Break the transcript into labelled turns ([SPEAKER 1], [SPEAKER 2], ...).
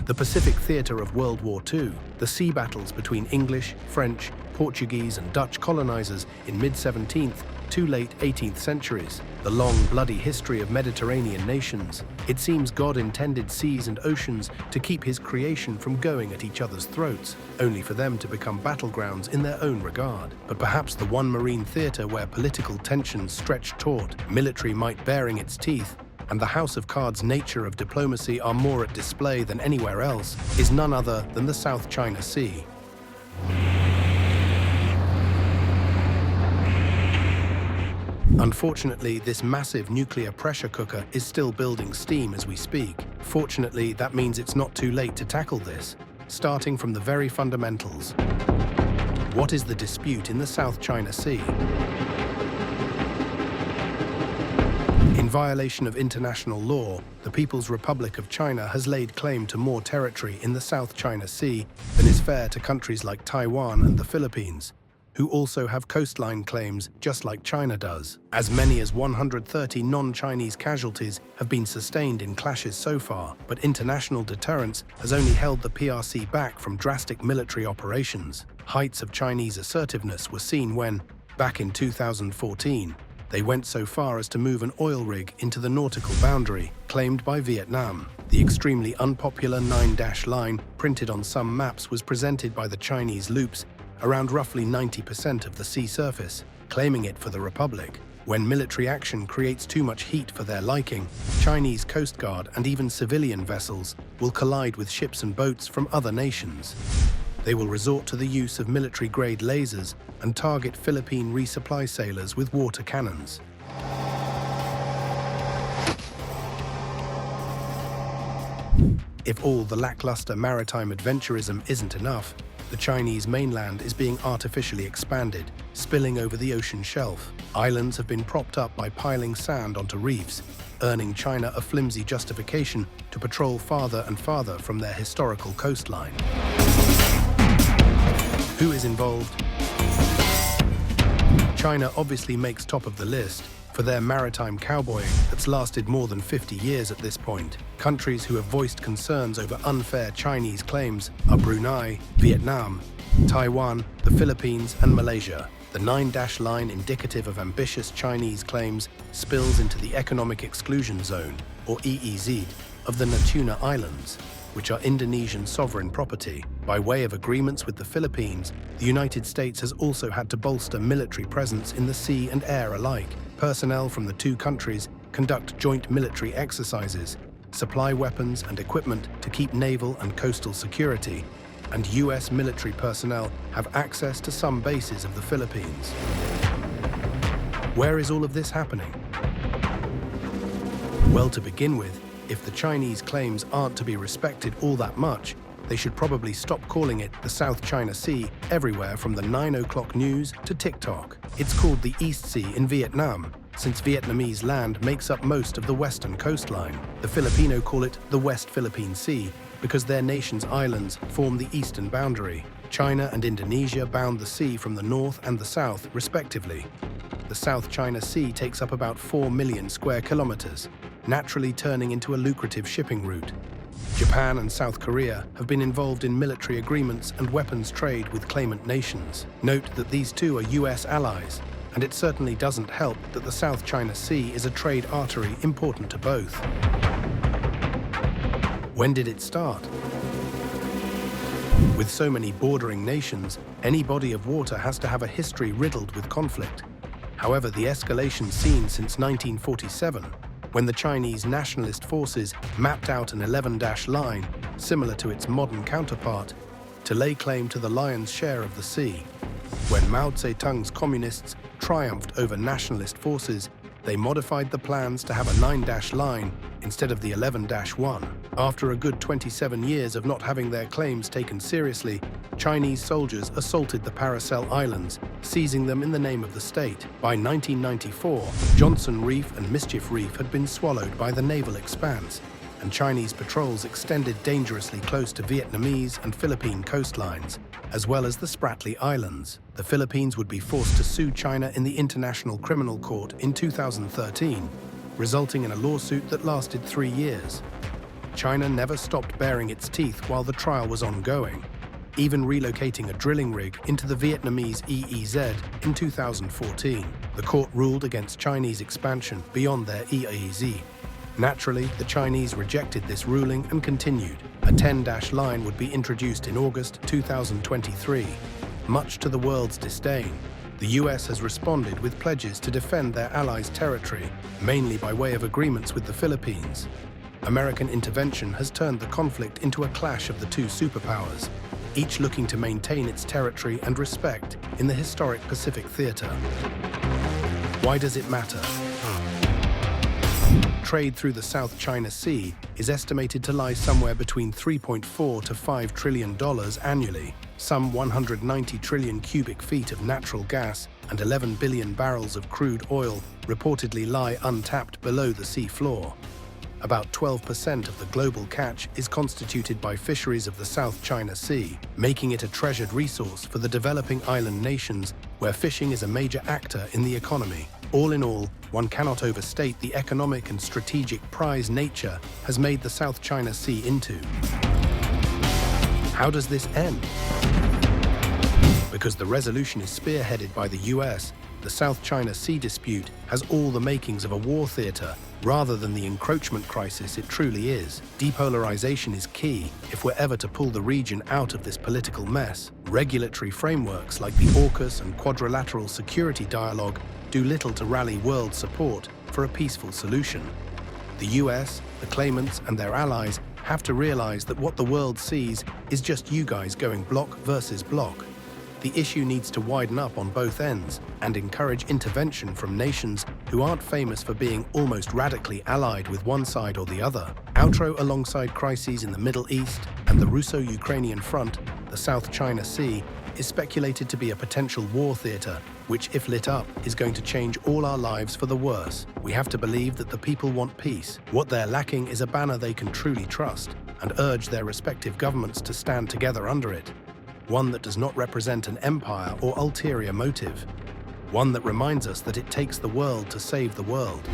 [SPEAKER 1] The Pacific theater of World War II, the sea battles between English, French, Portuguese and Dutch colonizers in mid-17th to late 18th centuries, the long, bloody history of Mediterranean nations. It seems God intended seas and oceans to keep his creation from going at each other's throats, only for them to become battlegrounds in their own regard. But perhaps the one marine theater where political tensions stretched taut, military might baring its teeth, and the House of Cards' nature of diplomacy are more at display than anywhere else, is none other than the South China Sea. Unfortunately, this massive nuclear pressure cooker is still building steam as we speak. Fortunately, that means it's not too late to tackle this, starting from the very fundamentals. What is the dispute in the South China Sea? In violation of international law, the People's Republic of China has laid claim to more territory in the South China Sea than is fair to countries like Taiwan and the Philippines, who also have coastline claims just like China does. As many as 130 non-Chinese casualties have been sustained in clashes so far, but international deterrence has only held the PRC back from drastic military operations. Heights of Chinese assertiveness were seen when, back in 2014, they went so far as to move an oil rig into the nautical boundary claimed by Vietnam. The extremely unpopular 9-dash line printed on some maps was presented by the Chinese loops around roughly 90% of the sea surface, claiming it for the Republic. When military action creates too much heat for their liking, Chinese Coast Guard and even civilian vessels will collide with ships and boats from other nations. They will resort to the use of military-grade lasers and target Philippine resupply sailors with water cannons. If all the lackluster maritime adventurism isn't enough, the Chinese mainland is being artificially expanded, spilling over the ocean shelf. Islands have been propped up by piling sand onto reefs, earning China a flimsy justification to patrol farther and farther from their historical coastline. Who is involved? China obviously makes top of the list for their maritime cowboying that's lasted more than 50 years at this point. Countries who have voiced concerns over unfair Chinese claims are Brunei, Vietnam, Taiwan, the Philippines, and Malaysia. The 9-dash line, indicative of ambitious Chinese claims, spills into the Economic Exclusion Zone, or EEZ, of the Natuna Islands, which are Indonesian sovereign property. By way of agreements with the Philippines, the United States has also had to bolster military presence in the sea and air alike. Personnel from the two countries conduct joint military exercises, supply weapons and equipment to keep naval and coastal security, and US military personnel have access to some bases of the Philippines. Where is all of this happening? Well, to begin with, if the Chinese claims aren't to be respected all that much, they should probably stop calling it the South China Sea everywhere from the 9 o'clock news to TikTok. It's called the East Sea in Vietnam, since Vietnamese land makes up most of the western coastline. The Filipino call it the West Philippine Sea because their nation's islands form the eastern boundary. China and Indonesia bound the sea from the north and the south, respectively. The South China Sea takes up about 4 million square kilometers, naturally turning into a lucrative shipping route. Japan and South Korea have been involved in military agreements and weapons trade with claimant nations. Note that these two are US allies, and it certainly doesn't help that the South China Sea is a trade artery important to both. When did it start? With so many bordering nations, any body of water has to have a history riddled with conflict. However, the escalation seen since 1947, when the Chinese nationalist forces mapped out an 11-dash line, similar to its modern counterpart, to lay claim to the lion's share of the sea. When Mao Zedong's communists triumphed over nationalist forces, they modified the plans to have a 9-dash line instead of the 11-1. After a good 27 years of not having their claims taken seriously, Chinese soldiers assaulted the Paracel Islands, seizing them in the name of the state. By 1994, Johnson Reef and Mischief Reef had been swallowed by the naval expanse, and Chinese patrols extended dangerously close to Vietnamese and Philippine coastlines, as well as the Spratly Islands. The Philippines would be forced to sue China in the International Criminal Court in 2013, resulting in a lawsuit that lasted 3 years. China never stopped baring its teeth while the trial was ongoing, even relocating a drilling rig into the Vietnamese EEZ in 2014. The court ruled against Chinese expansion beyond their EEZ. Naturally, the Chinese rejected this ruling and continued. A 10-dash line would be introduced in August 2023. Much to the world's disdain, the US has responded with pledges to defend their allies' territory, mainly by way of agreements with the Philippines. American intervention has turned the conflict into a clash of the two superpowers, each looking to maintain its territory and respect in the historic Pacific theater. Why does it matter? Trade through the South China Sea is estimated to lie somewhere between $3.4 to $5 trillion annually. Some 190 trillion cubic feet of natural gas and 11 billion barrels of crude oil reportedly lie untapped below the sea floor. About 12% of the global catch is constituted by fisheries of the South China Sea, making it a treasured resource for the developing island nations where fishing is a major actor in the economy. All in all, one cannot overstate the economic and strategic prize nature has made the South China Sea into. How does this end? Because the resolution is spearheaded by the US, the South China Sea dispute has all the makings of a war theater rather than the encroachment crisis it truly is. Depolarization is key if we're ever to pull the region out of this political mess. Regulatory frameworks like the AUKUS and Quadrilateral Security Dialogue do little to rally world support for a peaceful solution. The US, the claimants, and their allies have to realize that what the world sees is just you guys going bloc versus bloc. The issue needs to widen up on both ends and encourage intervention from nations who aren't famous for being almost radically allied with one side or the other. Outro alongside crises in the Middle East and the Russo-Ukrainian front, the South China Sea is speculated to be a potential war theater, which, if lit up, is going to change all our lives for the worse. We have to believe that the people want peace. What they're lacking is a banner they can truly trust, and urge their respective governments to stand together under it. One that does not represent an empire or ulterior motive. One that reminds us that it takes the world to save the world.